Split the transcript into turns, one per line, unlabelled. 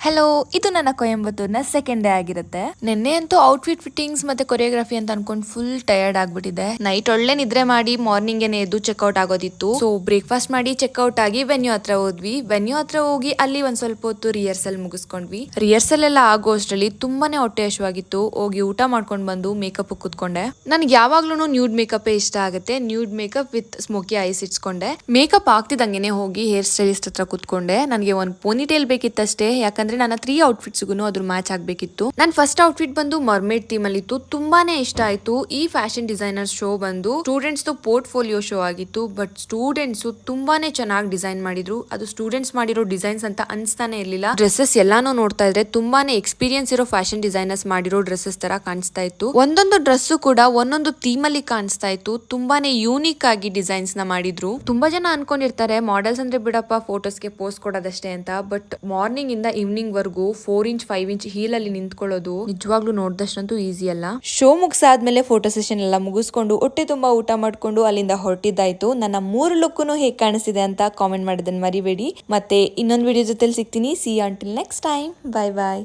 Hello, ಇದು ನನ್ನ ಕೊಯಂಬತ್ತೂರ್ನ second day ಆಗಿರುತ್ತೆ. ನಿನ್ನೆ ಅಂತೂ ಔಟ್ಫಿಟ್ ಫಿಟ್ಟಿಂಗ್ಸ್ ಮತ್ತೆ ಕೊರಿಯೋಗ್ರಫಿ ಅಂತ ಅನ್ಕೊಂಡು ಫುಲ್ ಟಯರ್ಡ್ ಆಗ್ಬಿಟ್ಟಿದೆ. ನೈಟ್ ಒಳ್ಳೆ ನಿದ್ರೆ ಮಾಡಿ ಮಾರ್ನಿಂಗ್ ಏನೇ ಎದ್ದು ಚೆಕ್ಔಟ್ ಆಗೋದಿತ್ತು. ಸೊ ಬ್ರೇಕ್ಫಾಸ್ಟ್ ಮಾಡಿ ಚೆಕ್ಔಟ್ ಆಗಿ ವೆನ್ಯೂ ಹತ್ರ ಹೋದ್ವಿ. ವೆನ್ಯೂ ಹತ್ರ ಹೋಗಿ ಅಲ್ಲಿ ಒಂದ್ ಸ್ವಲ್ಪ ಹೊತ್ತು ರಿಹರ್ಸಲ್ ಮುಗಿಸ್ಕೊಂಡ್ವಿ. ರಿಹರ್ಸಲ್ ಎಲ್ಲ ಆಗೋ ಅಷ್ಟರಲ್ಲಿ ತುಂಬಾನೇ ಹೊಟ್ಟೆ ಹಸಿವಾಗಿತ್ತು. ಹೋಗಿ ಊಟ ಮಾಡ್ಕೊಂಡ್ ಬಂದು ಮೇಕಪ್ ಕೂತ್ಕೊಂಡೆ. ನನ್ಗೆ ಯಾವಾಗ್ಲೂ ನ್ಯೂಡ್ ಮೇಕಪ್ ಇಷ್ಟ ಆಗುತ್ತೆ. Nude makeup with smoky eyes ಇಟ್ಸ್ಕೊಂಡೆ. ಮೇಕಪ್ ಆಗ್ತಿದಂಗೆನೆ ಹೋಗಿ ಹೇರ್ ಸ್ಟೈಲಿಸ್ಟ್ ಹತ್ರ ಕೂತ್ಕೊಂಡೆ. ನನಗೆ ಒಂದು ಪೋನಿಟೇಲ್ ಬೇಕಿತ್ತಷ್ಟೇ, ಯಾಕಂದ್ರೆ ನನ್ನ 3 ಔಟ್ಫಿಟ್ಸ್ಗೂ ಅದ್ರ ಮ್ಯಾಚ್ ಆಗ್ಬೇಕಿತ್ತು. ನನ್ನ ಫಸ್ಟ್ ಔಟ್ಫಿಟ್ ಬಂದು ಮರ್ಮೇಡ್ ಥೀಮ್ ಅಲ್ಲಿ ಇತ್ತು. ತುಂಬಾನೇ ಇಷ್ಟ ಆಯ್ತು. ಈ ಫ್ಯಾಷನ್ ಡಿಸೈನರ್ ಶೋ ಬಂದು ಸ್ಟೂಡೆಂಟ್ಸ್ ಪೋರ್ಟ್ಫೋಲಿಯೋ ಶೋ ಆಗಿತ್ತು. ಬಟ್ ಸ್ಟೂಡೆಂಟ್ಸ್ ತುಂಬಾನೇ ಚೆನ್ನಾಗಿ ಡಿಸೈನ್ ಮಾಡಿದ್ರು. ಅದು ಸ್ಟೂಡೆಂಟ್ಸ್ ಮಾಡಿರೋ ಡಿಸೈನ್ಸ್ ಅಂತ ಅನ್ಸ್ತಾನೆ ಇರ್ಲಿಲ್ಲ. ಡ್ರೆಸ್ಸಸ್ ಎಲ್ಲಾನು ನೋಡ್ತಾ ಇದ್ರೆ ತುಂಬಾನೇ ಎಕ್ಸ್ಪೀರಿಯನ್ಸ್ ಇರೋ ಫ್ಯಾಷನ್ ಡಿಸೈನರ್ಸ್ ಮಾಡಿರೋ ಡ್ರೆಸ್ಸಸ್ ತರ ಕಾಣಿಸ್ತಾ ಇತ್ತು. ಒಂದೊಂದು ಡ್ರೆಸ್ ಕೂಡ ಒಂದೊಂದು ಥೀಮ್ ಅಲ್ಲಿ ಕಾಣಿಸ್ತಾ ಇತ್ತು. ತುಂಬಾನೇ ಯೂನಿಕ್ ಆಗಿ ಡಿಸೈನ್ಸ್ ನ ಮಾಡಿದ್ರು. ತುಂಬಾ ಜನ ಅನ್ಕೊಂಡಿರ್ತಾರೆ ಮಾಡೆಲ್ಸ್ ಅಂದ್ರೆ ಬಿಡಪ್ಪ ಫೋಟೋಸ್ಗೆ ಪೋಸ್ಟ್ ಕೊಡೋದಷ್ಟೇ ಅಂತ. ಬಟ್ ಮಾರ್ನಿಂಗ್ ಇಂದ ಈವ್ನಿಂಗ್ ವರ್ಗು 4 ಇಂಚ್ 5 ಇಂಚ್ ಹೀಲ್ ಅಲ್ಲಿ ನಿಂತ್ಕೊಳ್ಳೋದು ನಿಜವಾಗ್ಲೂ ನೋಡ್ದಷ್ಟಂತೂ ಈಸಿ ಅಲ್ಲ. ಶೋ ಮುಗಿಸಾದ್ಮೇಲೆ ಫೋಟೋ ಸೆಷನ್ ಎಲ್ಲ ಮುಗಿಸ್ಕೊಂಡು ಹೊಟ್ಟೆ ತುಂಬಾ ಊಟ ಮಾಡ್ಕೊಂಡು ಅಲ್ಲಿಂದ ಹೊರಟಿದ್ದಾಯ್ತು. ನನ್ನ 3 ಲುಕ್ನು ಹೇಗ್ ಕಾಣಿಸ್ತಿದೆ ಅಂತ ಕಾಮೆಂಟ್ ಮಾಡೋದನ್ನ ಮರಿಬೇಡಿ. ಮತ್ತೆ ಇನ್ನೊಂದು ವಿಡಿಯೋ ಜೊತೆಲಿ ಸಿಗ್ತೀನಿ. See you until next time. Bye bye.